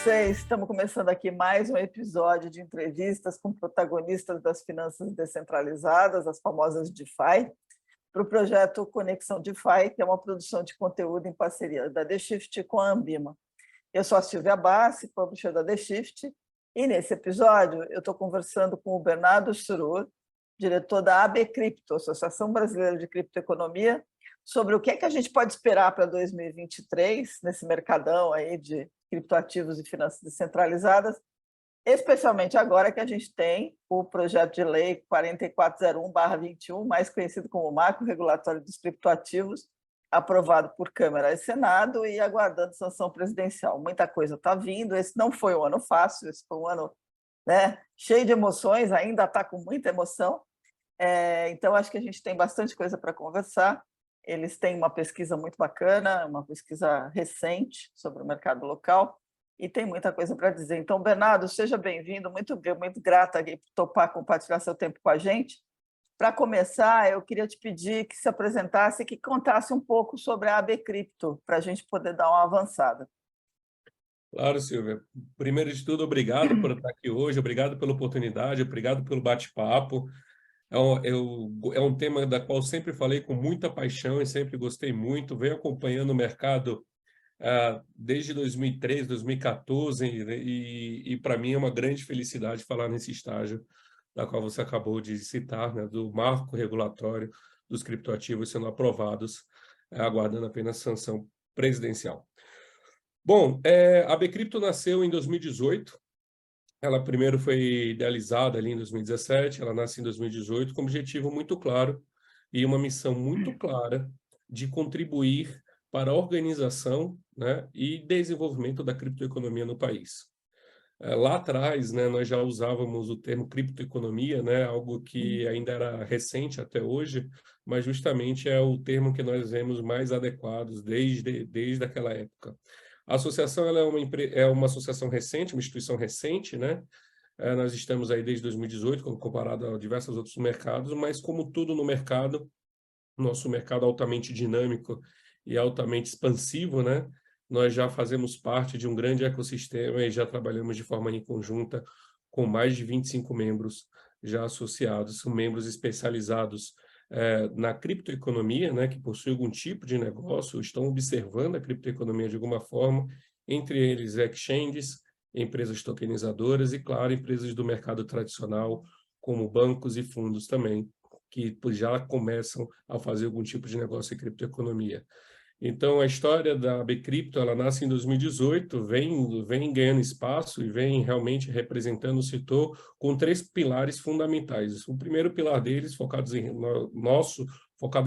vocês? Estamos começando aqui mais um episódio de entrevistas com protagonistas das finanças descentralizadas, as famosas DeFi, para o projeto Conexão DeFi, que é uma produção de conteúdo em parceria da The Shift com a Ambima. Eu sou a Silvia Bassi, publisher da The Shift, e nesse episódio eu estou conversando com o Bernardo Surur, diretor da AB Cripto, Associação Brasileira de Criptoeconomia, sobre o que é que a gente pode esperar para 2023, nesse mercadão aí de criptoativos e finanças descentralizadas, especialmente agora que a gente tem o projeto de lei 4401/21, mais conhecido como Marco Regulatório dos Criptoativos, aprovado por Câmara e Senado e aguardando sanção presidencial. Muita coisa está vindo, esse não foi um ano fácil, esse foi um ano, né, cheio de emoções, ainda está com muita emoção, então acho que a gente tem bastante coisa para conversar. Eles têm uma pesquisa muito bacana, uma pesquisa recente sobre o mercado local, e tem muita coisa para dizer. Então, Bernardo, seja bem-vindo, muito grata aqui por topar compartilhar seu tempo com a gente. Para começar, eu queria te pedir que se apresentasse e que contasse um pouco sobre a AB Cripto, para a gente poder dar uma avançada. Claro, Silvia. Primeiro de tudo, obrigado por estar aqui hoje, obrigado pela oportunidade, obrigado pelo bate-papo. É um tema da qual sempre falei com muita paixão e sempre gostei muito. Venho acompanhando o mercado desde 2013, 2014, e para mim é uma grande felicidade falar nesse estágio da qual você acabou de citar, né, do marco regulatório dos criptoativos sendo aprovados, aguardando apenas sanção presidencial. Bom, a Bcrypto nasceu em 2018. Ela primeiro foi idealizada ali em 2017, ela nasce em 2018 com um objetivo muito claro e uma missão muito clara de contribuir para a organização, né, e desenvolvimento da criptoeconomia no país. Lá atrás, né, nós já usávamos o termo criptoeconomia, né, algo que ainda era recente até hoje, mas justamente é o termo que nós vemos mais adequados desde aquela época. A associação ela é uma associação recente, uma instituição recente, né? Nós estamos aí desde 2018, comparado a diversos outros mercados, mas como tudo no mercado, nosso mercado altamente dinâmico e altamente expansivo, né? Nós já fazemos parte de um grande ecossistema e já trabalhamos de forma em conjunta com mais de 25 membros já associados, são membros especializados na criptoeconomia, né, que possuem algum tipo de negócio, estão observando a criptoeconomia de alguma forma, entre eles exchanges, empresas tokenizadoras e, claro, empresas do mercado tradicional, como bancos e fundos também, que já começam a fazer algum tipo de negócio em criptoeconomia. Então, a história da Bcrypto, ela nasce em 2018, vem ganhando espaço e vem realmente representando o setor com 3 pilares fundamentais. O primeiro pilar deles, focado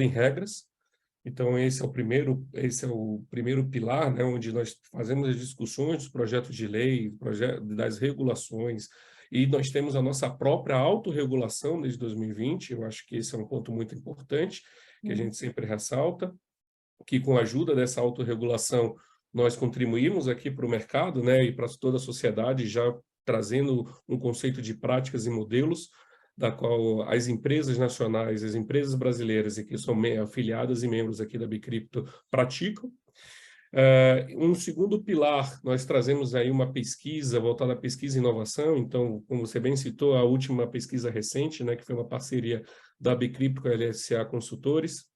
em regras. Então, esse é o primeiro pilar, né, onde nós fazemos as discussões dos projetos de lei, das regulações, e nós temos a nossa própria autorregulação desde 2020, eu acho que esse é um ponto muito importante, que a gente sempre ressalta, que com a ajuda dessa autorregulação nós contribuímos aqui para o mercado, né, e para toda a sociedade, já trazendo um conceito de práticas e modelos, da qual as empresas nacionais, as empresas brasileiras e que são afiliadas e membros aqui da Bcrypto praticam. Um segundo pilar, nós trazemos aí uma pesquisa voltada à pesquisa e inovação. Então, como você bem citou, a última pesquisa recente, né, que foi uma parceria da Bcrypto com a LSA Consultores,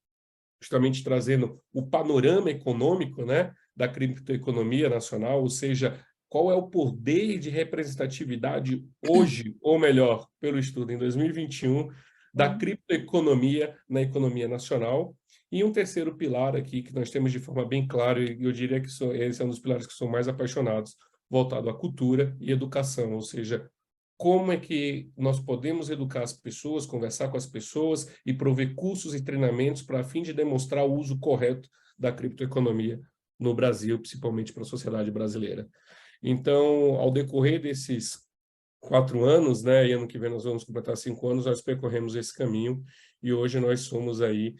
justamente trazendo o panorama econômico, né, da criptoeconomia nacional, ou seja, qual é o poder de representatividade hoje, ou melhor, pelo estudo em 2021, da criptoeconomia na economia nacional. E um terceiro pilar aqui, que nós temos de forma bem clara, e eu diria que esse é um dos pilares que são mais apaixonados, voltado à cultura e educação, ou seja, como é que nós podemos educar as pessoas, conversar com as pessoas e prover cursos e treinamentos para a fim de demonstrar o uso correto da criptoeconomia no Brasil, principalmente para a sociedade brasileira. Então, ao decorrer desses 4 anos, né, e ano que vem nós vamos completar 5 anos, nós percorremos esse caminho e hoje nós somos aí,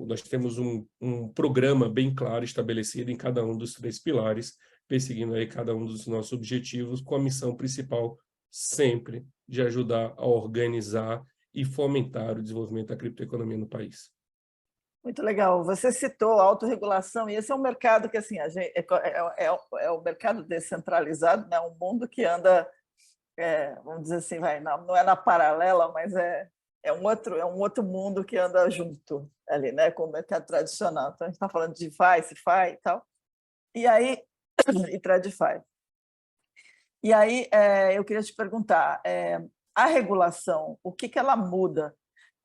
nós temos um programa bem claro estabelecido em cada um dos 3 pilares, perseguindo aí cada um dos nossos objetivos, com a missão principal sempre de ajudar a organizar e fomentar o desenvolvimento da criptoeconomia no país. Muito legal. Você citou autorregulação, e esse é um mercado que assim, é o mercado descentralizado, né? Um mundo que anda, vamos dizer assim, não é na paralela, mas é um outro mundo que anda junto ali, né? Com o mercado tradicional. Então, a gente está falando de DeFi, CeFi e tal. E aí, e TradFi. E aí, eu queria te perguntar, a regulação, o que ela muda?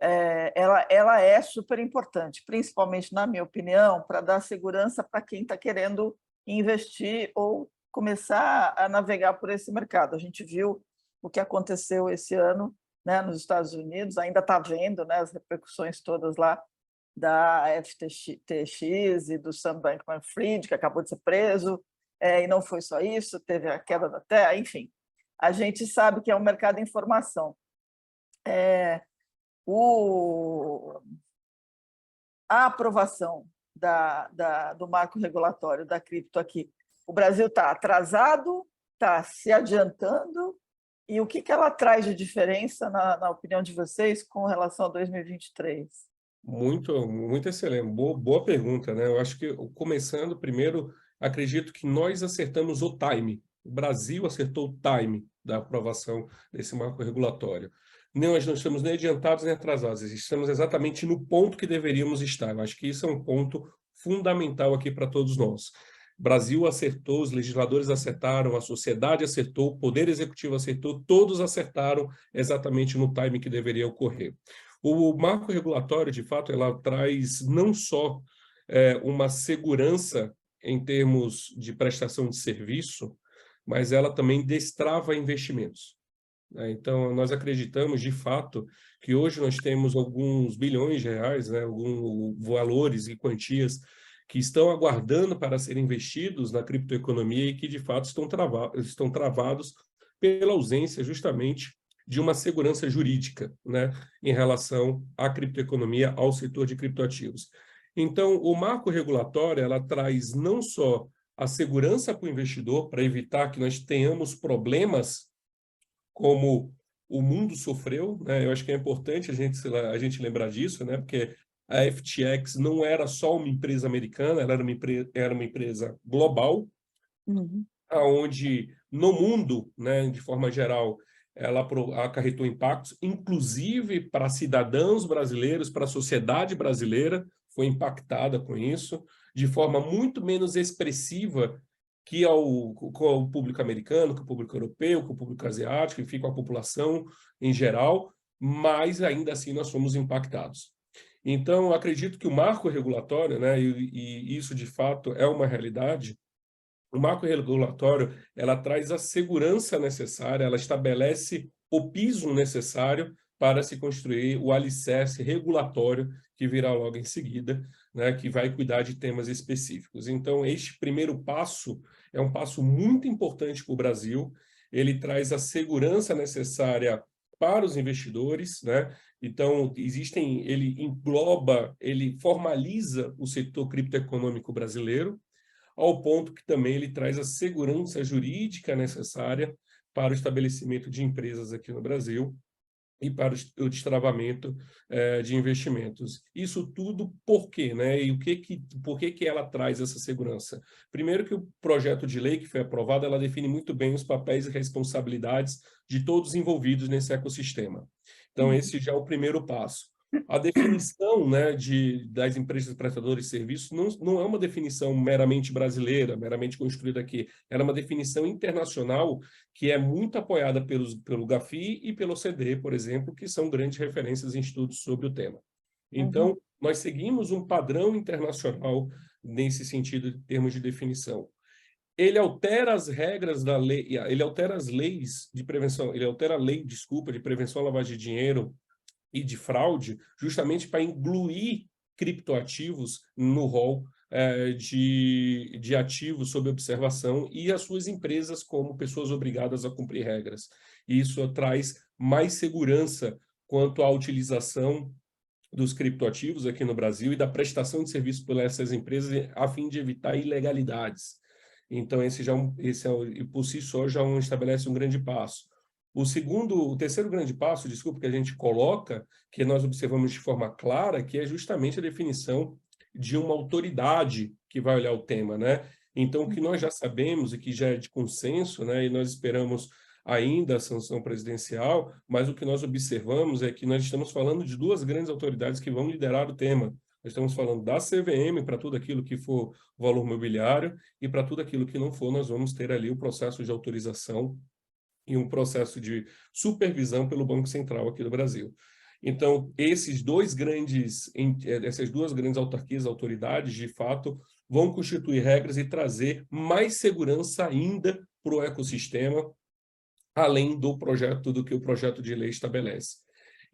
Ela é super importante, principalmente, na minha opinião, para dar segurança para quem está querendo investir ou começar a navegar por esse mercado. A gente viu o que aconteceu esse ano, né, nos Estados Unidos, ainda está vendo, né, as repercussões todas lá da FTX e do Sam Bankman-Fried, que acabou de ser preso, e não foi só isso, teve a queda da Terra, enfim. A gente sabe que é um mercado de informação. A aprovação do marco regulatório da cripto aqui, o Brasil está atrasado, está se adiantando, e o que ela traz de diferença, na opinião de vocês, com relação a 2023? Muito excelente, boa pergunta, né? Eu acho que, começando primeiro, acredito que nós acertamos o time. O Brasil acertou o time da aprovação desse marco regulatório. Nós não estamos nem adiantados nem atrasados, estamos exatamente no ponto que deveríamos estar. Eu acho que isso é um ponto fundamental aqui para todos nós. O Brasil acertou, os legisladores acertaram, a sociedade acertou, o Poder Executivo acertou, todos acertaram exatamente no time que deveria ocorrer. O marco regulatório, de fato, ela traz não só uma segurança em termos de prestação de serviço, mas ela também destrava investimentos. Então, nós acreditamos, de fato, que hoje nós temos alguns bilhões de reais, né, alguns valores e quantias que estão aguardando para serem investidos na criptoeconomia e que, de fato, estão travados pela ausência, justamente, de uma segurança jurídica, né, em relação à criptoeconomia, ao setor de criptoativos. Então, o marco regulatório, ela traz não só a segurança para o investidor, para evitar que nós tenhamos problemas como o mundo sofreu, né? Eu acho que é importante a gente lembrar disso, né? Porque a FTX não era só uma empresa americana, ela era uma empresa global, onde no mundo, né, de forma geral, ela acarretou impactos, inclusive para cidadãos brasileiros, para a sociedade brasileira, foi impactada com isso, de forma muito menos expressiva com o público americano, com o público europeu, com o público asiático, enfim, com a população em geral, mas ainda assim nós fomos impactados. Então, acredito que o marco regulatório, né, e isso de fato é uma realidade, o marco regulatório, ela traz a segurança necessária, ela estabelece o piso necessário para se construir o alicerce regulatório que virá logo em seguida, né, que vai cuidar de temas específicos. Então, este primeiro passo é um passo muito importante para o Brasil, ele traz a segurança necessária para os investidores, né? Então, ele engloba, ele formaliza o setor criptoeconômico brasileiro, ao ponto que também ele traz a segurança jurídica necessária para o estabelecimento de empresas aqui no Brasil e para o destravamento de investimentos. Isso tudo por quê, né? E por que ela traz essa segurança? Primeiro que o projeto de lei que foi aprovado, ela define muito bem os papéis e responsabilidades de todos envolvidos nesse ecossistema. Então, esse já é o primeiro passo. A definição, né, das empresas prestadoras de serviços não é uma definição meramente brasileira, meramente construída aqui. Ela é uma definição internacional que é muito apoiada pelo GAFI e pelo OCDE, por exemplo, que são grandes referências em estudos sobre o tema. Então, nós seguimos um padrão internacional nesse sentido, em termos de definição. Ele altera as regras da lei, ele altera as leis de prevenção, ele altera a lei, de prevenção à lavagem de dinheiro e de fraude, justamente para incluir criptoativos no rol de ativos sob observação e as suas empresas como pessoas obrigadas a cumprir regras. Isso traz mais segurança quanto à utilização dos criptoativos aqui no Brasil e da prestação de serviço por essas empresas a fim de evitar ilegalidades. Então, esse por si só já estabelece um grande passo. O terceiro grande passo, desculpa, que a gente coloca, que nós observamos de forma clara, que é justamente a definição de uma autoridade que vai olhar o tema, né? Então, o que nós já sabemos e que já é de consenso, né, e nós esperamos ainda a sanção presidencial, mas o que nós observamos é que nós estamos falando de duas grandes autoridades que vão liderar o tema. Nós estamos falando da CVM para tudo aquilo que for valor mobiliário e para tudo aquilo que não for, nós vamos ter ali o processo de autorização e um processo de supervisão pelo Banco Central aqui do Brasil. Então, essas duas grandes autarquias, autoridades, de fato, vão constituir regras e trazer mais segurança ainda para o ecossistema, além do que o projeto de lei estabelece.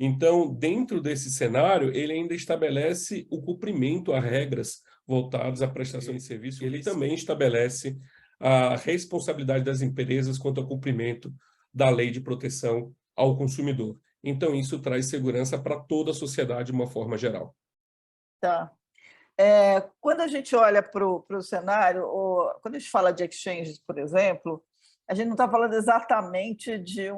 Então, dentro desse cenário, ele ainda estabelece o cumprimento a regras voltadas à prestação de serviço. Ele também estabelece a responsabilidade das empresas quanto ao cumprimento da lei de proteção ao consumidor. Então, isso traz segurança para toda a sociedade de uma forma geral. Tá. Quando a gente olha para o cenário, quando a gente fala de exchanges, por exemplo, a gente não está falando exatamente de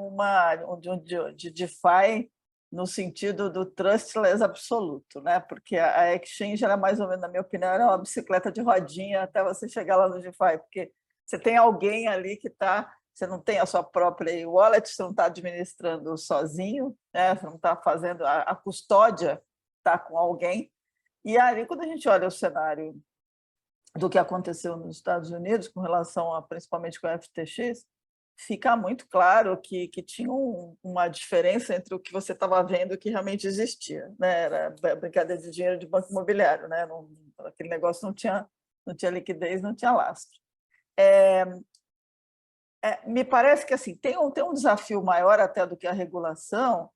DeFi no sentido do trustless absoluto, né? Porque a exchange era mais ou menos, na minha opinião, era uma bicicleta de rodinha até você chegar lá no DeFi, porque você tem alguém ali que está, você não tem a sua própria wallet, você não está administrando sozinho, né? Você não está fazendo a custódia, está com alguém. E aí, quando a gente olha o cenário do que aconteceu nos Estados Unidos com relação principalmente com a FTX, fica muito claro que tinha uma diferença entre o que você estava vendo e o que realmente existia, né? Era brincadeira de dinheiro de banco imobiliário, né? Aquele negócio não tinha liquidez, não tinha lastro. Me parece que assim, tem um desafio maior até do que a regulação,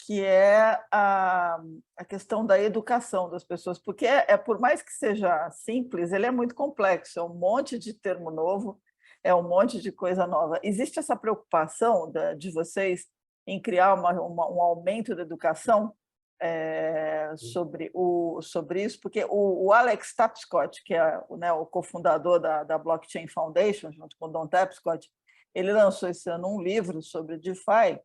que é a questão da educação das pessoas, porque por mais que seja simples, ele é muito complexo, é um monte de termo novo, é um monte de coisa nova. Existe essa preocupação de vocês em criar um aumento da educação sobre isso? Porque o Alex Tapscott, que é o cofundador da Blockchain Foundation, junto com o Don Tapscott, ele lançou esse ano um livro sobre DeFi,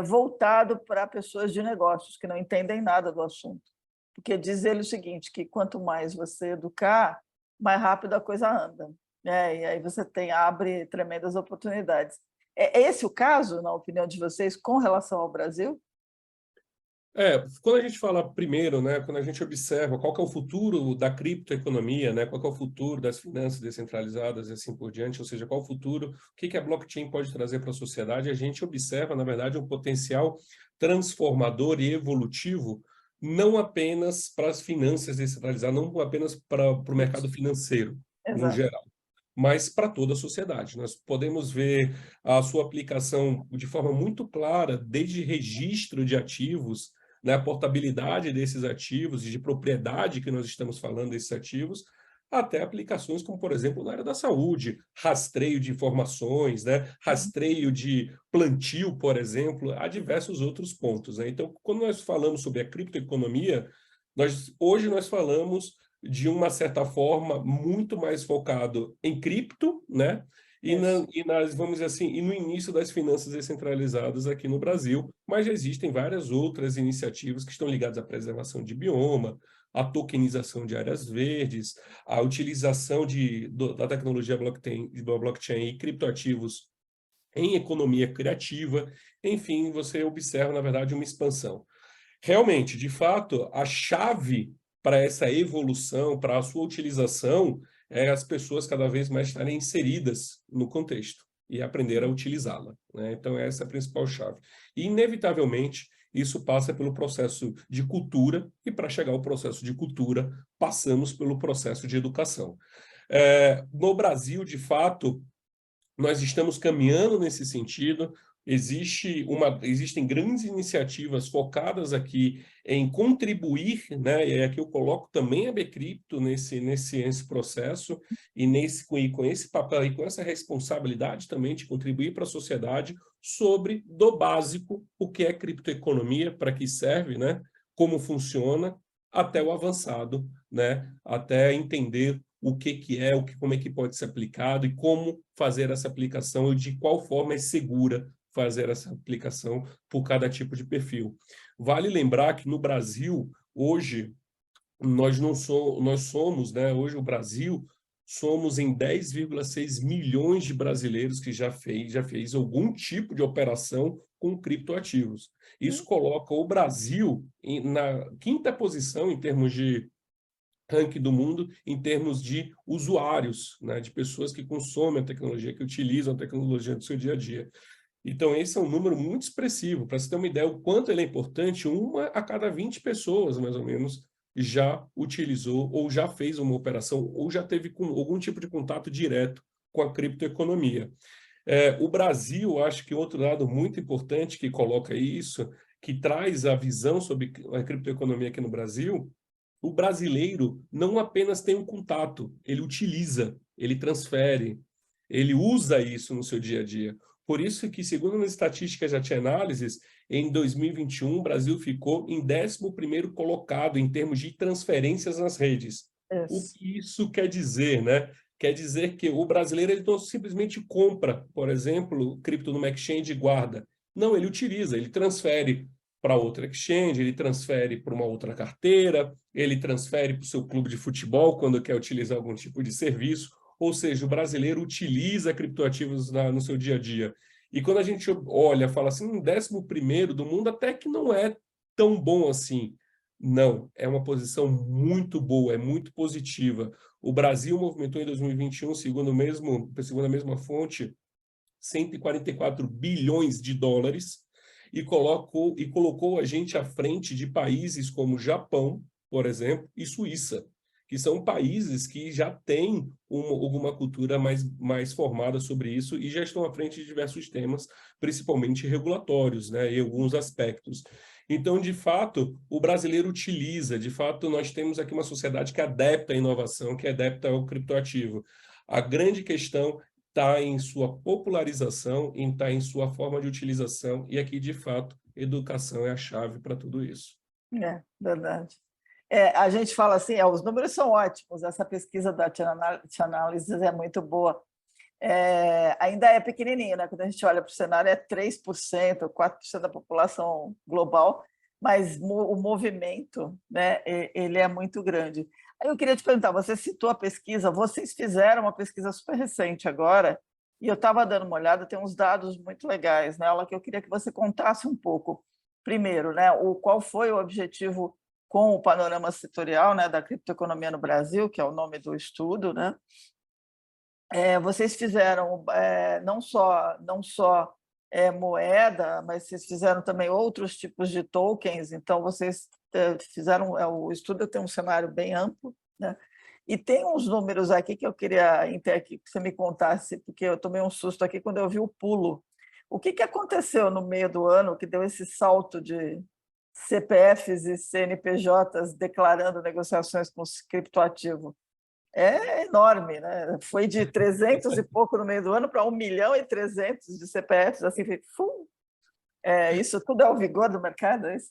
voltado para pessoas de negócios que não entendem nada do assunto. Porque diz ele o seguinte, que quanto mais você educar, mais rápido a coisa anda. E aí você abre tremendas oportunidades. É esse o caso, na opinião de vocês, com relação ao Brasil? Quando a gente fala primeiro, né, quando a gente observa qual que é o futuro da criptoeconomia, né, qual que é o futuro das finanças descentralizadas e assim por diante, ou seja, qual o futuro, o que a blockchain pode trazer para a sociedade, a gente observa, na verdade, um potencial transformador e evolutivo, não apenas para as finanças descentralizadas, não apenas para o mercado financeiro, no geral, mas para toda a sociedade. Nós podemos ver a sua aplicação de forma muito clara, desde registro de ativos, né, a portabilidade desses ativos e de propriedade que nós estamos falando desses ativos, até aplicações como, por exemplo, na área da saúde, rastreio de informações, né, rastreio de plantio, por exemplo, há diversos outros pontos, né? Então, quando nós falamos sobre a criptoeconomia, hoje nós falamos de uma certa forma muito mais focado em cripto, né? Vamos dizer assim, e no início das finanças descentralizadas aqui no Brasil, mas já existem várias outras iniciativas que estão ligadas à preservação de bioma, à tokenização de áreas verdes, à utilização da tecnologia blockchain e criptoativos em economia criativa. Enfim, você observa, na verdade, uma expansão. Realmente, de fato, a chave para essa evolução, para a sua utilização, é as pessoas cada vez mais estarem inseridas no contexto e aprender a utilizá-la, né? Então, essa é a principal chave. E, inevitavelmente, isso passa pelo processo de cultura, e para chegar ao processo de cultura, passamos pelo processo de educação. No Brasil, de fato, nós estamos caminhando nesse sentido. Existem grandes iniciativas focadas aqui em contribuir, né? E aqui eu coloco também a Bcrypto nesse processo, e com esse papel e com essa responsabilidade também de contribuir para a sociedade sobre, do básico, o que é criptoeconomia, para que serve, né? Como funciona, até o avançado, né? Até entender o que é, como é que pode ser aplicado e como fazer essa aplicação e de qual forma é segura fazer essa aplicação por cada tipo de perfil. Vale lembrar que no Brasil, hoje, nós somos, né, hoje o Brasil, somos em 10,6 milhões de brasileiros que já fez algum tipo de operação com criptoativos. Isso coloca o Brasil na quinta posição em termos de ranking do mundo, em termos de usuários, né, de pessoas que consomem a tecnologia, que utilizam a tecnologia no seu dia a dia. Então, esse é um número muito expressivo. Para você ter uma ideia o quanto ele é importante, 1 a cada 20 pessoas, mais ou menos, já utilizou ou já fez uma operação ou já teve algum tipo de contato direto com a criptoeconomia. O Brasil, acho que outro lado muito importante que coloca isso, que traz a visão sobre a criptoeconomia aqui no Brasil, o brasileiro não apenas tem um contato, ele utiliza, ele transfere, ele usa isso no seu dia a dia. Por isso que, segundo as estatísticas da Chainalysis, em 2021, o Brasil ficou em 11º colocado em termos de transferências nas redes. O que isso quer dizer, né? Quer dizer que o brasileiro ele não simplesmente compra, por exemplo, cripto numa exchange e guarda. Não, ele utiliza, ele transfere para outra exchange, ele transfere para uma outra carteira, ele transfere para o seu clube de futebol quando quer utilizar algum tipo de serviço. Ou seja, o brasileiro utiliza criptoativos no seu dia a dia. E quando a gente olha, fala assim, 11º do mundo, até que não é tão bom assim. Não, é uma posição muito boa, é muito positiva. O Brasil movimentou em 2021, segundo a mesma fonte, 144 bilhões de dólares e colocou a gente à frente de países como Japão, por exemplo, e Suíça, que são países que já têm alguma cultura mais formada sobre isso e já estão à frente de diversos temas, principalmente regulatórios, né, em alguns aspectos. Então, de fato, o brasileiro utiliza, de fato, nós temos aqui uma sociedade que é adepta à inovação, que é adepta ao criptoativo. A grande questão está em sua popularização, está em sua forma de utilização, e aqui, de fato, educação é a chave para tudo isso. É, verdade. A gente fala assim, os números são ótimos, essa pesquisa da Chainalysis é muito boa. Ainda é pequenininho, né? Quando a gente olha para o cenário, é 3%, 4% da população global, mas o movimento, né, ele é muito grande. Aí eu queria te perguntar, você citou a pesquisa, vocês fizeram uma pesquisa super recente agora, e eu estava dando uma olhada, tem uns dados muito legais nela que eu queria que você contasse um pouco. Primeiro, né, qual foi o objetivo com o panorama setorial, né, da criptoeconomia no Brasil, que é o nome do estudo, né? Vocês fizeram não só moeda, mas vocês fizeram também outros tipos de tokens, então vocês fizeram, o estudo tem um cenário bem amplo, né? E tem uns números aqui que eu queria que você me contasse, porque eu tomei um susto aqui quando eu vi o pulo. O que aconteceu no meio do ano que deu esse salto de CPFs e CNPJs declarando negociações com os criptoativos? É enorme, né? Foi de 300 e pouco no meio do ano para 1.300.000 de CPFs, assim, isso tudo é o vigor do mercado, é isso?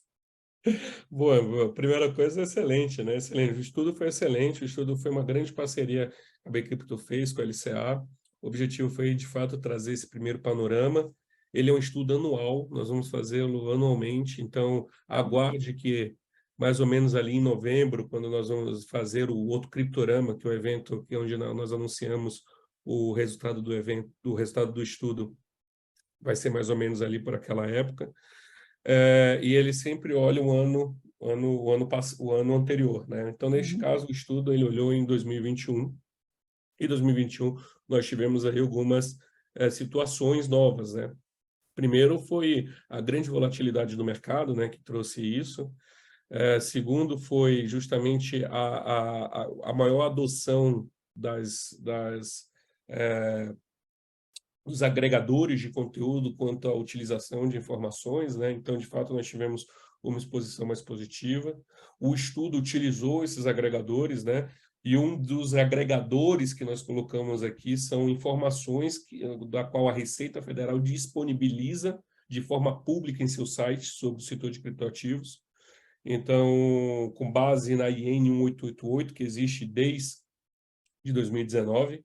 Boa, boa. Primeira coisa, excelente, né? Excelente. O estudo foi excelente, o estudo foi uma grande parceria que a Bcrypto fez com a LCA. O objetivo foi, de fato, trazer esse primeiro panorama. Ele é um estudo anual, nós vamos fazê-lo anualmente, então aguarde que mais ou menos ali em novembro, quando nós vamos fazer o outro Criptorama, que é o evento onde nós anunciamos o resultado do evento, o resultado do estudo, vai ser mais ou menos ali por aquela época. E ele sempre olha o ano anterior, né? Então, neste caso, o estudo ele olhou em 2021. Em 2021, nós tivemos aí algumas situações novas, né? Primeiro foi a grande volatilidade do mercado, né, que trouxe isso. Segundo foi justamente a maior adoção dos agregadores de conteúdo quanto à utilização de informações, né? Então, de fato, nós tivemos uma exposição mais positiva. O estudo utilizou esses agregadores, né? E um dos agregadores que nós colocamos aqui são informações da qual a Receita Federal disponibiliza de forma pública em seu site sobre o setor de criptoativos. Então, com base na IN 1888, que existe desde 2019,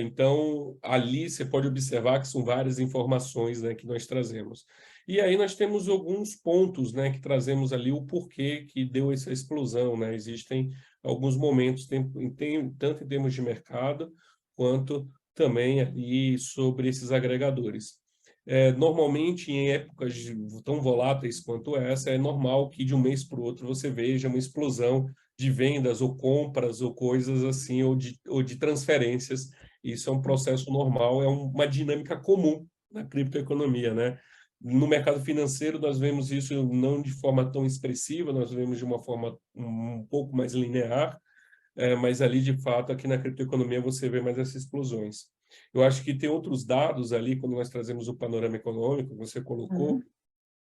Então, ali você pode observar que são várias informações, né, que nós trazemos. E aí nós temos alguns pontos, né, que trazemos ali o porquê que deu essa explosão, né? Existem alguns momentos, tanto em termos de mercado, quanto também ali sobre esses agregadores. Normalmente, em épocas tão voláteis quanto essa, é normal que de um mês para o outro você veja uma explosão de vendas ou compras ou coisas assim, ou de transferências. Isso é um processo normal, é uma dinâmica comum na criptoeconomia, né? No mercado financeiro, nós vemos isso não de forma tão expressiva, nós vemos de uma forma um pouco mais linear, mas ali, de fato, aqui na criptoeconomia você vê mais essas explosões. Eu acho que tem outros dados ali, quando nós trazemos o panorama econômico, que você colocou,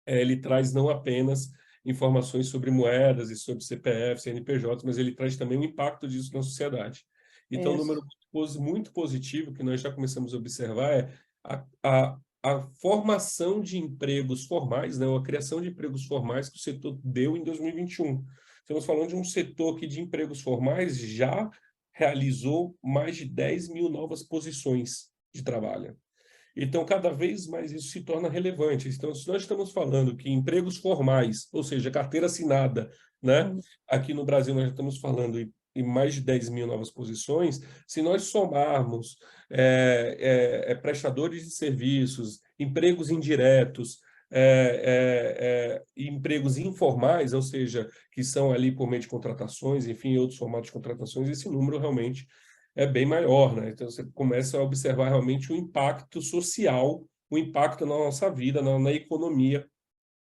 ele traz não apenas informações sobre moedas e sobre CPF, CNPJ, mas ele traz também o impacto disso na sociedade. Então, um número Isso. muito positivo que nós já começamos a observar é a formação de empregos formais, né, ou a criação de empregos formais que o setor deu em 2021. Estamos falando de um setor que de empregos formais já realizou mais de 10 mil novas posições de trabalho. Então, cada vez mais isso se torna relevante. Então, se nós estamos falando que empregos formais, ou seja, carteira assinada, né? Aqui no Brasil nós já estamos falando em mais de 10 mil novas posições, se nós somarmos prestadores de serviços, empregos indiretos, empregos informais, ou seja, que são ali por meio de contratações, enfim, outros formatos de contratações, esse número realmente é bem maior, né? Então, você começa a observar realmente o impacto social, o impacto na nossa vida, na economia,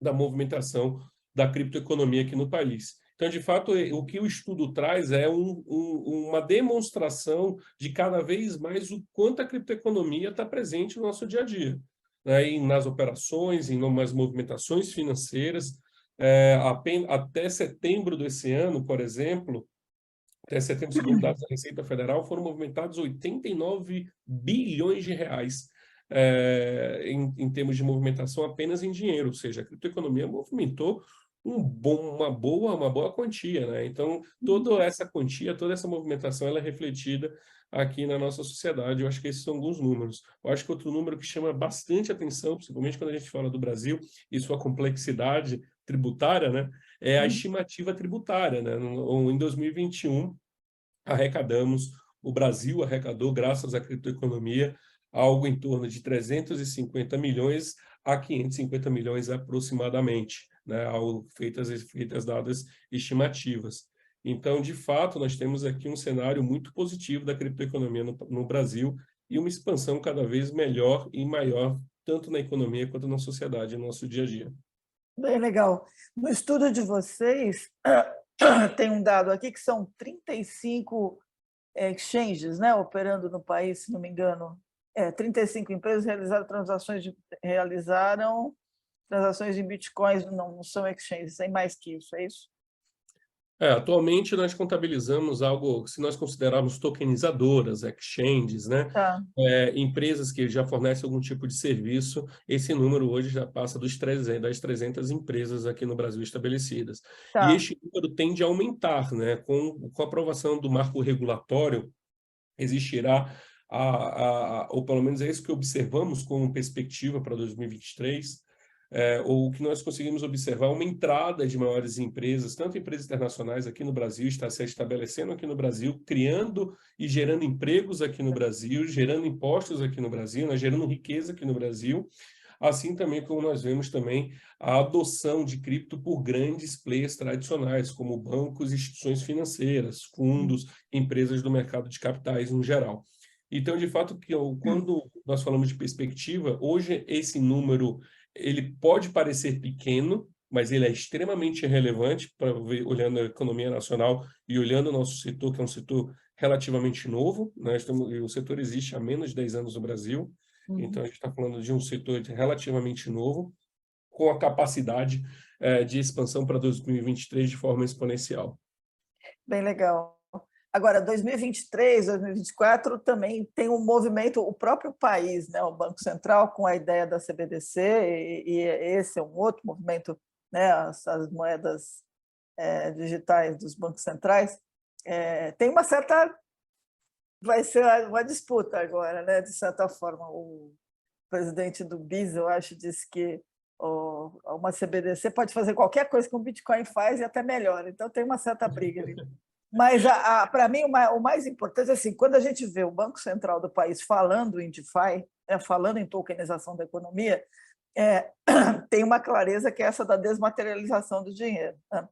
da movimentação da criptoeconomia aqui no país. Então, de fato, o que o estudo traz é uma demonstração de cada vez mais o quanto a criptoeconomia está presente no nosso dia a dia, né? E nas operações, nas movimentações financeiras. Até setembro desse ano, por exemplo, até setembro, segundo dados da Receita Federal, foram movimentados 89 bilhões de reais em termos de movimentação apenas em dinheiro, ou seja, a criptoeconomia movimentou uma boa quantia, né? Então, toda essa quantia, toda essa movimentação, ela é refletida aqui na nossa sociedade. Eu acho que esses são alguns números. Eu acho que outro número que chama bastante atenção, principalmente quando a gente fala do Brasil e sua complexidade tributária, né? É a estimativa tributária, né? Em 2021, o Brasil arrecadou, graças à criptoeconomia, algo em torno de 350 milhões a 550 milhões aproximadamente, né? Feitas dadas estimativas. Então, de fato, nós temos aqui um cenário muito positivo da criptoeconomia no Brasil e uma expansão cada vez melhor e maior, tanto na economia quanto na sociedade, no nosso dia a dia. Bem legal. No estudo de vocês, tem um dado aqui que são 35 exchanges, né, operando no país, se não me engano. 35 empresas realizaram transações em bitcoins, não são exchanges, tem mais que isso, é isso? Atualmente nós contabilizamos algo, se nós considerarmos tokenizadoras, exchanges, né? Tá, Empresas que já fornecem algum tipo de serviço, esse número hoje já passa das 300 empresas aqui no Brasil estabelecidas. E tá. este número tende a aumentar, né? Com a aprovação do marco regulatório, existirá, ou pelo menos é isso que observamos como perspectiva para 2023, ou que nós conseguimos observar uma entrada de maiores empresas, tanto empresas internacionais aqui no Brasil, está se estabelecendo aqui no Brasil, criando e gerando empregos aqui no Brasil, gerando impostos aqui no Brasil, né, gerando riqueza aqui no Brasil, assim também como nós vemos também a adoção de cripto por grandes players tradicionais, como bancos, instituições financeiras, fundos, empresas do mercado de capitais no geral. Então, de fato, quando nós falamos de perspectiva, hoje esse número ele pode parecer pequeno, mas ele é extremamente relevante para olhando a economia nacional e olhando o nosso setor, que é um setor relativamente novo, né? O setor existe há menos de 10 anos no Brasil, então a gente está falando de um setor relativamente novo, com a capacidade de expansão para 2023 de forma exponencial. Bem legal. Agora, 2023, 2024 também tem um movimento, o próprio país, né, o Banco Central, com a ideia da CBDC, e esse é um outro movimento, né, as moedas digitais dos bancos centrais, tem uma certa vai ser uma disputa agora, né? De certa forma. O presidente do BIS, eu acho, disse que uma CBDC pode fazer qualquer coisa que um Bitcoin faz e até melhor. Então, tem uma certa briga ali. Mas, para mim, o mais importante é assim, quando a gente vê o Banco Central do país falando em DeFi, falando em tokenização da economia, tem uma clareza que é essa da desmaterialização do dinheiro, né?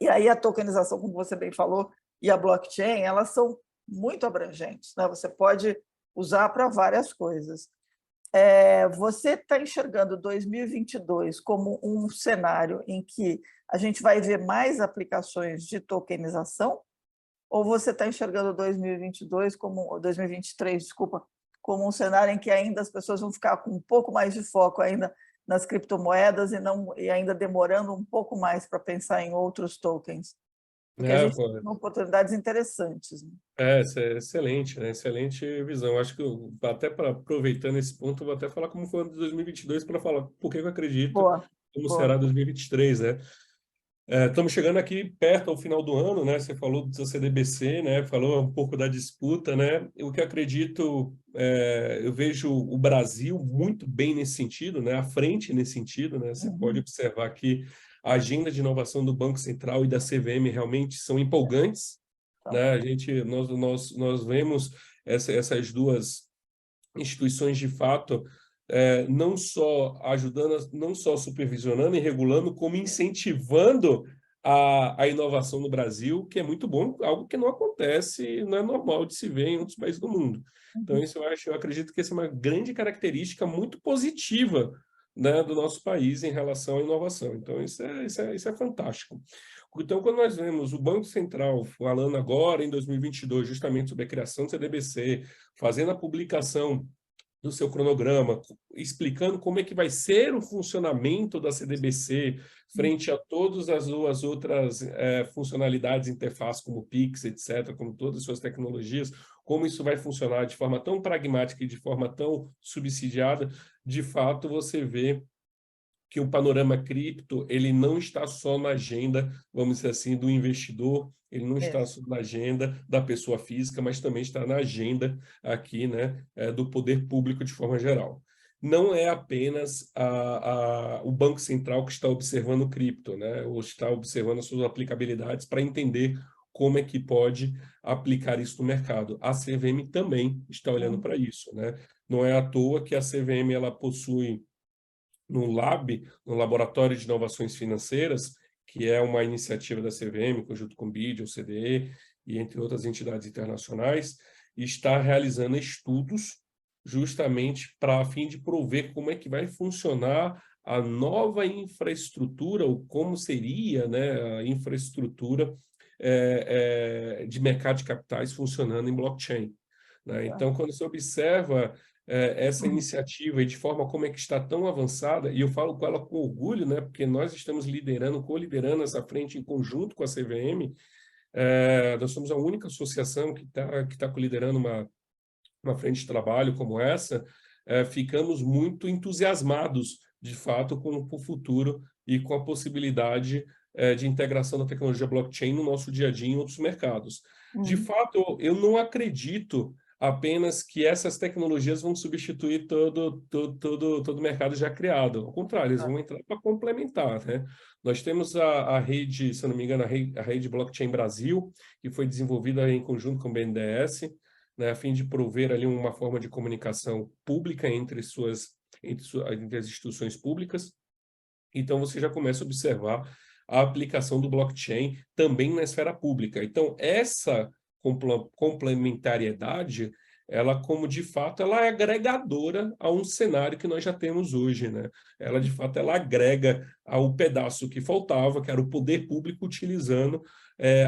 E aí a tokenização, como você bem falou, e a blockchain, elas são muito abrangentes, né? Você pode usar para várias coisas. Você está enxergando 2022 como um cenário em que a gente vai ver mais aplicações de tokenização? Ou você está enxergando 2023, desculpa, como um cenário em que ainda as pessoas vão ficar com um pouco mais de foco ainda nas criptomoedas e ainda demorando um pouco mais para pensar em outros tokens? Porque a gente tem oportunidades interessantes, né? Isso é excelente, né? Excelente visão. Acho que até aproveitando esse ponto, eu vou até falar como foi o ano de 2022 para falar por que eu acredito como será 2023, né? Estamos chegando aqui perto ao final do ano, né? Você falou do CDBC, né? Falou um pouco da disputa, né? O que eu acredito, eu vejo o Brasil muito bem nesse sentido, né? À frente nesse sentido, né? Você pode observar que a agenda de inovação do Banco Central e da CVM realmente são empolgantes, né? Nós vemos essas duas instituições de fato não só ajudando, não só supervisionando e regulando, como incentivando a inovação no Brasil, que é muito bom, algo que não acontece, não é normal de se ver em outros países do mundo. Então, isso eu acredito que essa é uma grande característica muito positiva, né, do nosso país em relação à inovação. Então, isso é fantástico. Então, quando nós vemos o Banco Central falando agora, em 2022, justamente sobre a criação do CDBC, fazendo a publicação do seu cronograma, explicando como é que vai ser o funcionamento da CDBC frente a todas as outras funcionalidades, interface como o Pix, etc., como todas as suas tecnologias, como isso vai funcionar de forma tão pragmática e de forma tão subsidiada, de fato você vê que o panorama cripto ele não está só na agenda, vamos dizer assim, do investidor, ele não está só na agenda da pessoa física, mas também está na agenda aqui, né, do poder público de forma geral. Não é apenas o Banco Central que está observando o cripto, né, ou está observando as suas aplicabilidades para entender como é que pode aplicar isso no mercado. A CVM também está olhando para isso, né? Não é à toa que a CVM ela possui no LAB, no Laboratório de Inovações Financeiras, que é uma iniciativa da CVM, junto com o BID, o CDE e entre outras entidades internacionais, está realizando estudos justamente para a fim de prover como é que vai funcionar a nova infraestrutura, ou como seria, né, a infraestrutura de mercado de capitais funcionando em blockchain, né? Então, quando você observa essa iniciativa e de forma como é que está tão avançada, e eu falo com ela com orgulho, né, porque nós estamos liderando, co-liderando essa frente em conjunto com a CVM, nós somos a única associação que tá liderando uma frente de trabalho como essa, ficamos muito entusiasmados, de fato, com o futuro e com a possibilidade de integração da tecnologia blockchain no nosso dia a dia em outros mercados. De fato, eu não acredito apenas que essas tecnologias vão substituir todo o mercado já criado. Ao contrário, eles vão entrar para complementar, né? Nós temos a rede, se eu não me engano, a rede Blockchain Brasil, que foi desenvolvida em conjunto com o BNDES, né, a fim de prover ali uma forma de comunicação pública entre as instituições públicas. Então, você já começa a observar a aplicação do blockchain também na esfera pública. Então, essa complementariedade, ela, como de fato, ela é agregadora a um cenário que nós já temos hoje, né? Ela, de fato, ela agrega ao pedaço que faltava, que era o poder público utilizando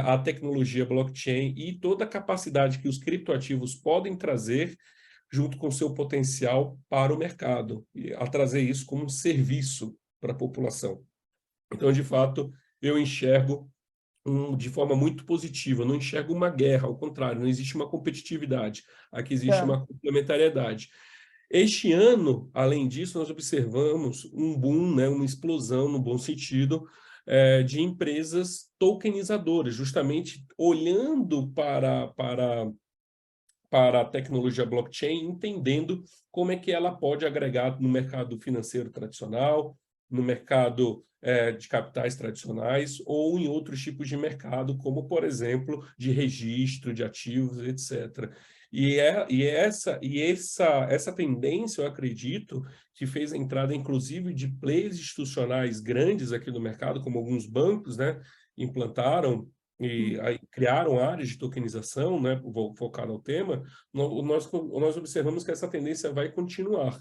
a tecnologia blockchain e toda a capacidade que os criptoativos podem trazer junto com seu potencial para o mercado, e a trazer isso como um serviço para a população. Então, de fato, eu enxergo de forma muito positiva, não enxergo uma guerra, ao contrário, não existe uma competitividade, aqui existe uma complementariedade. Este ano, além disso, nós observamos um boom, né, uma explosão, no bom sentido, de empresas tokenizadoras, justamente olhando para para a tecnologia blockchain, entendendo como é que ela pode agregar no mercado financeiro tradicional, no mercado de capitais tradicionais ou em outros tipos de mercado, como, por exemplo, de registro de ativos, etc. Essa tendência, eu acredito, que fez a entrada, inclusive, de players institucionais grandes aqui no mercado, como alguns bancos, né, implantaram e aí criaram áreas de tokenização, né, focado ao tema, nós observamos que essa tendência vai continuar.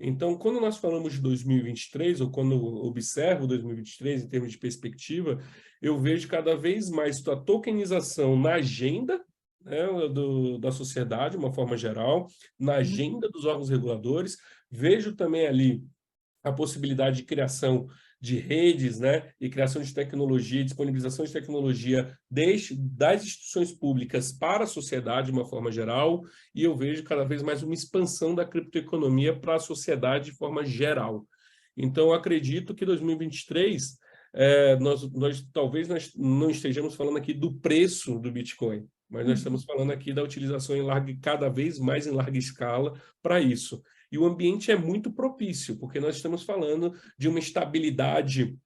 Então, quando nós falamos de 2023, ou quando eu observo 2023 em termos de perspectiva, eu vejo cada vez mais a tokenização na agenda, né, da sociedade, de uma forma geral, na agenda dos órgãos reguladores. Vejo também ali a possibilidade de criação de redes, né, e criação de tecnologia, disponibilização de tecnologia das instituições públicas para a sociedade de uma forma geral, e eu vejo cada vez mais uma expansão da criptoeconomia para a sociedade de forma geral. Então, eu acredito que 2023, talvez nós não estejamos falando aqui do preço do Bitcoin, mas nós estamos falando aqui da utilização cada vez mais em larga escala para isso. E o ambiente é muito propício, porque nós estamos falando de uma estabilidade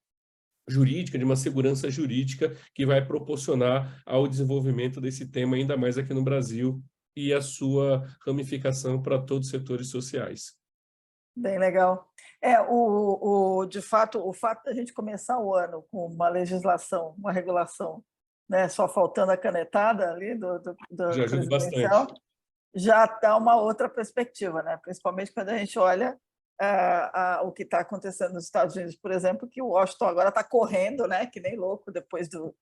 jurídica, de uma segurança jurídica que vai proporcionar ao desenvolvimento desse tema, ainda mais aqui no Brasil, e a sua ramificação para todos os setores sociais. Bem legal. De fato, o fato de a gente começar o ano com uma legislação, uma regulação, né, só faltando a canetada ali do Já ajuda presidencial, bastante. já dá uma outra perspectiva, né? Principalmente quando a gente olha o que está acontecendo nos Estados Unidos, por exemplo, que o Washington agora está correndo, né, que nem louco, depois do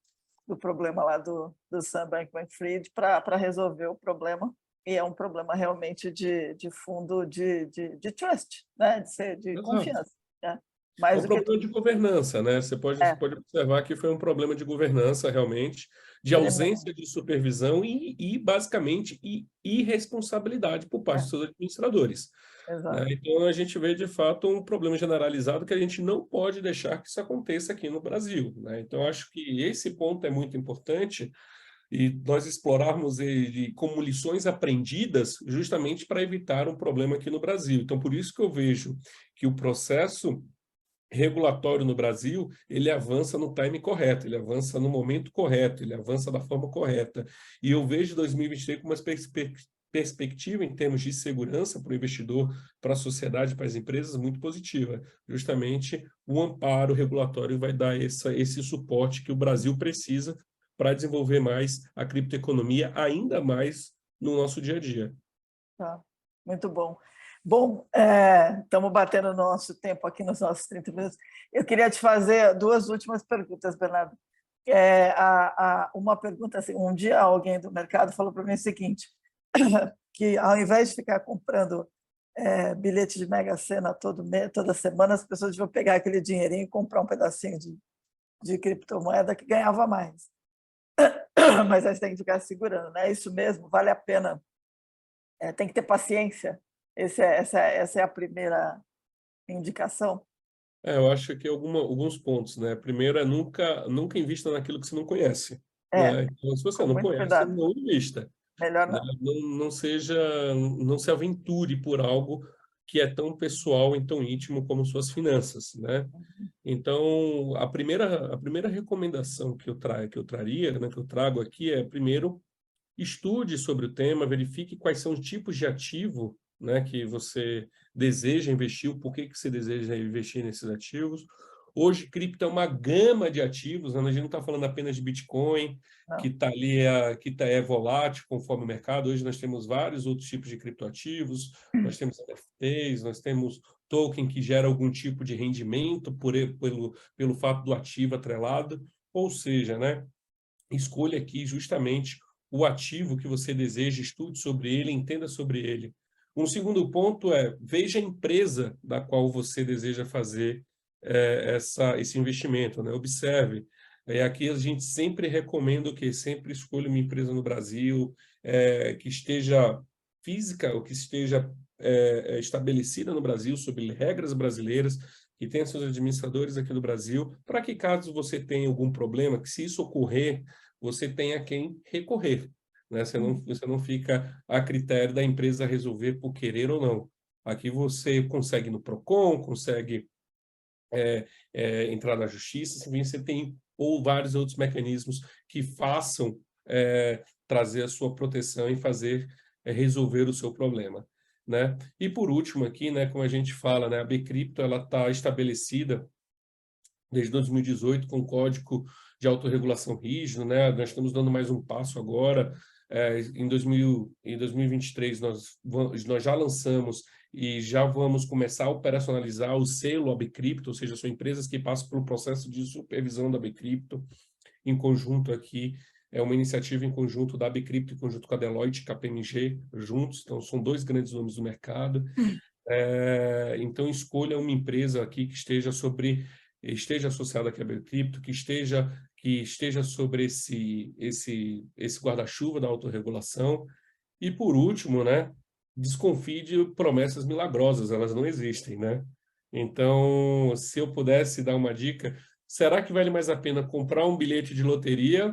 problema lá do Sam Bankman-Fried, para resolver o problema. E é um problema realmente de fundo de trust, né? De confiança. Né? É Mais um do que problema de governança, né? Você pode observar que foi um problema de governança, realmente, de ausência de supervisão e basicamente, irresponsabilidade por parte dos seus administradores. Né? Então, a gente vê, de fato, um problema generalizado que a gente não pode deixar que isso aconteça aqui no Brasil. Né? Então, acho que esse ponto é muito importante e nós explorarmos ele como lições aprendidas justamente para evitar um problema aqui no Brasil. Então, por isso que eu vejo que o processo regulatório no Brasil, ele avança no time correto, ele avança no momento correto, ele avança da forma correta. E eu vejo 2023 como uma perspectiva em termos de segurança para o investidor, para a sociedade, para as empresas, muito positiva. Justamente o amparo regulatório vai dar esse suporte que o Brasil precisa para desenvolver mais a criptoeconomia, ainda mais no nosso dia a dia. Tá, muito bom. Bom, estamos batendo o nosso tempo aqui nos nossos 30 minutos. Eu queria te fazer duas últimas perguntas, Bernardo. Uma pergunta assim, um dia alguém do mercado falou para mim o seguinte, que ao invés de ficar comprando bilhete de Mega Sena toda semana, as pessoas deviam pegar aquele dinheirinho e comprar um pedacinho de criptomoeda que ganhava mais. Mas aí você tem que ficar segurando, né? Isso mesmo, vale a pena. Tem que ter paciência. Essa é a primeira indicação. Eu acho que alguns pontos, né? Primeiro é nunca invista naquilo que você não conhece. Né? Então, se você Com não muito conhece, cuidado. não invista. Melhor Né? não. Não se aventure por algo que é tão pessoal e tão íntimo como suas finanças, né? Então, a primeira recomendação que eu traria, né, que eu trago aqui é, primeiro, estude sobre o tema, verifique quais são os tipos de ativo, né, que você deseja investir, o porquê que você deseja investir nesses ativos. Hoje, cripto é uma gama de ativos, né? A gente não está falando apenas de Bitcoin, que está ali, que é volátil conforme o mercado. Hoje nós temos vários outros tipos de criptoativos, nós temos NFTs, nós temos token que gera algum tipo de rendimento pelo fato do ativo atrelado. Ou seja, né, escolha aqui justamente o ativo que você deseja, estude sobre ele, entenda sobre ele. Um segundo ponto é, veja a empresa da qual você deseja fazer esse investimento, né? Observe. Aqui a gente sempre recomenda que sempre escolha uma empresa no Brasil que esteja física ou que esteja estabelecida no Brasil, sob regras brasileiras, que tenha seus administradores aqui no Brasil, para que caso você tenha algum problema, que se isso ocorrer, você tenha quem recorrer. né? Você não fica a critério da empresa resolver por querer ou não. Aqui você consegue no Procon, consegue entrar na justiça, você tem ou vários outros mecanismos que façam trazer a sua proteção e fazer resolver o seu problema, né? E por último aqui, né, como a gente fala, né, a Bcrypto ela está estabelecida desde 2018 com código de autorregulação rígido, né? Nós estamos dando mais um passo agora. Em 2023 nós já lançamos e já vamos começar a operacionalizar o selo Bcrypto, ou seja, são empresas que passam pelo processo de supervisão da Bcrypto em conjunto aqui. É uma iniciativa em conjunto da Bcrypto, em conjunto com a Deloitte e KPMG, juntos. Então, são dois grandes nomes do mercado. Então, escolha uma empresa aqui que esteja associada aqui à Bcrypto, que esteja sobre esse guarda-chuva da autorregulação. E, por último, né, desconfie de promessas milagrosas, elas não existem, né? Então, se eu pudesse dar uma dica, será que vale mais a pena comprar um bilhete de loteria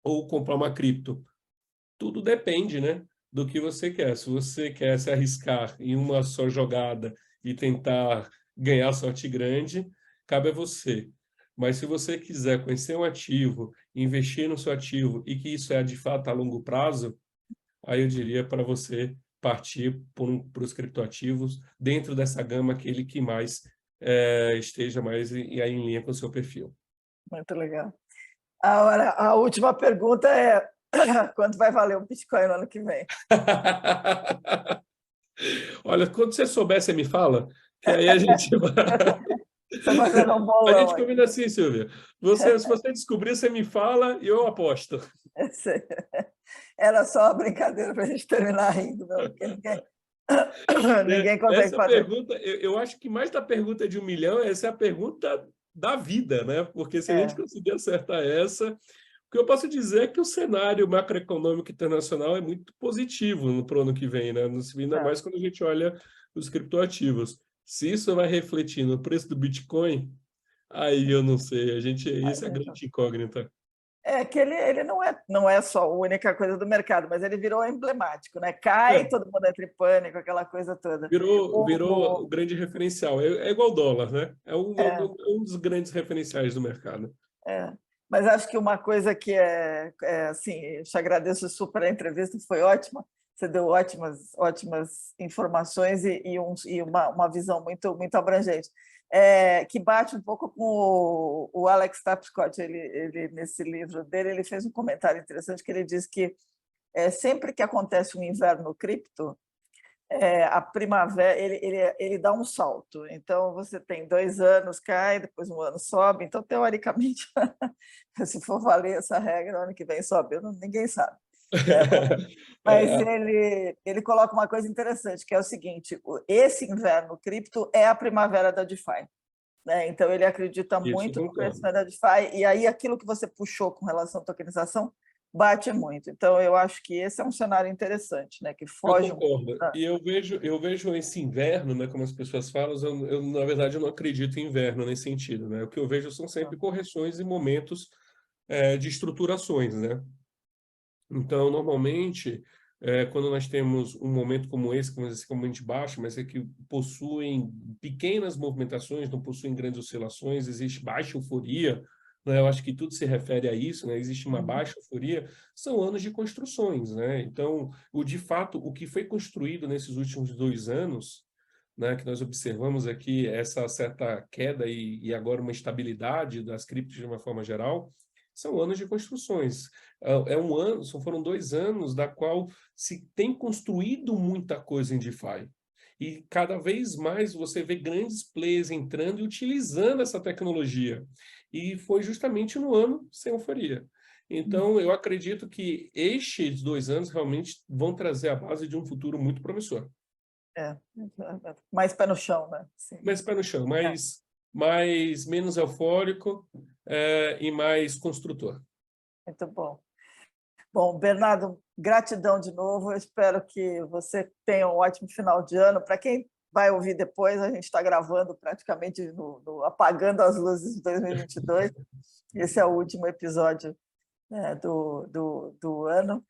ou comprar uma cripto? Tudo depende, né, do que você quer. Se você quer se arriscar em uma só jogada e tentar ganhar sorte grande, cabe a você. Mas se você quiser conhecer um ativo, investir no seu ativo e que isso é de fato a longo prazo, aí eu diria para você partir para os criptoativos dentro dessa gama, aquele que mais esteja mais em linha com o seu perfil. Muito legal. Agora, a última pergunta é: quanto vai valer o Bitcoin no ano que vem? Olha, quando você souber, você me fala, que aí a gente vai... Você vai fazer um bolão. A gente combina assim, Silvia. Se você descobrir, você me fala e eu aposto. Era só uma brincadeira para a gente terminar rindo, não, porque ninguém consegue Essa fazer. pergunta, eu acho que mais da pergunta de 1 milhão, essa é a pergunta da vida, né? Porque se a gente conseguir acertar essa, o que eu posso dizer é que o cenário macroeconômico internacional é muito positivo para o ano que vem, né? Ainda mais quando a gente olha os criptoativos. Se isso vai refletir no preço do Bitcoin, aí eu não sei. Isso é a grande incógnita. Que ele não é só a única coisa do mercado, mas ele virou emblemático, né? Cai, todo mundo entra em pânico, aquela coisa toda. Virou o grande referencial. É igual o dólar, né? É um dos grandes referenciais do mercado. Mas acho que uma coisa que assim, eu te agradeço super a entrevista, foi ótima. Você deu ótimas informações e uma visão muito, muito abrangente. Que bate um pouco com o Alex Tapscott. Ele, nesse livro dele, ele fez um comentário interessante que ele diz que sempre que acontece um inverno cripto, a primavera ele dá um salto. Então, você tem 2 anos, cai, depois 1 ano sobe. Então, teoricamente, se for valer essa regra, no ano que vem sobe, ninguém sabe. Mas ele coloca uma coisa interessante, que é o seguinte: esse inverno cripto é a primavera da DeFi. Né? Então, ele acredita muito no crescimento da DeFi, e aí aquilo que você puxou com relação à tokenização bate muito. Então, eu acho que esse é um cenário interessante, né? Que foge. Eu concordo. E eu vejo esse inverno, né, como as pessoas falam, na verdade, eu não acredito em inverno nesse sentido, né? O que eu vejo são sempre correções e momentos de estruturações, né? Então, normalmente, quando nós temos um momento como esse, como a gente baixa, mas é que possuem pequenas movimentações, não possuem grandes oscilações, existe baixa euforia, né? Eu acho que tudo se refere a isso, né? Existe uma baixa euforia, são anos de construções, né? Então, de fato, o que foi construído nesses últimos 2 anos, né, que nós observamos aqui essa certa queda e agora uma estabilidade das criptos de uma forma geral, são anos de construções. Foram 2 anos da qual se tem construído muita coisa em DeFi. E cada vez mais você vê grandes players entrando e utilizando essa tecnologia. E foi justamente no ano sem euforia. Então, eu acredito que estes 2 anos realmente vão trazer a base de um futuro muito promissor. Mais pé no chão, né? Sim. Mais pé no chão, menos eufórico e mais construtor. Muito bom. Bom, Bernardo, gratidão de novo. Eu espero que você tenha um ótimo final de ano. Para quem vai ouvir depois, a gente está gravando praticamente apagando as luzes de 2022. Esse é o último episódio do ano.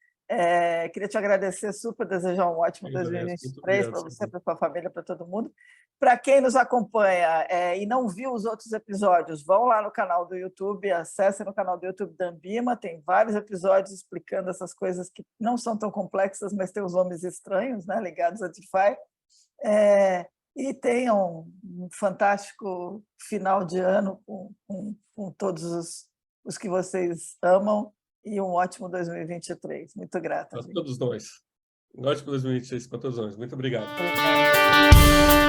Queria te agradecer super, desejar um ótimo 2023 para você, para a sua família, para todo mundo. Para quem nos acompanha e não viu os outros episódios, vão lá no canal do YouTube, acessem no canal do YouTube da Ambima, tem vários episódios explicando essas coisas que não são tão complexas, mas têm os nomes estranhos, né, ligados a DeFi. E tenham um fantástico final de ano com todos os que vocês amam e um ótimo 2023. Muito grata. Para todos nós. Um ótimo 2023 para todos nós. Muito obrigado. Obrigada.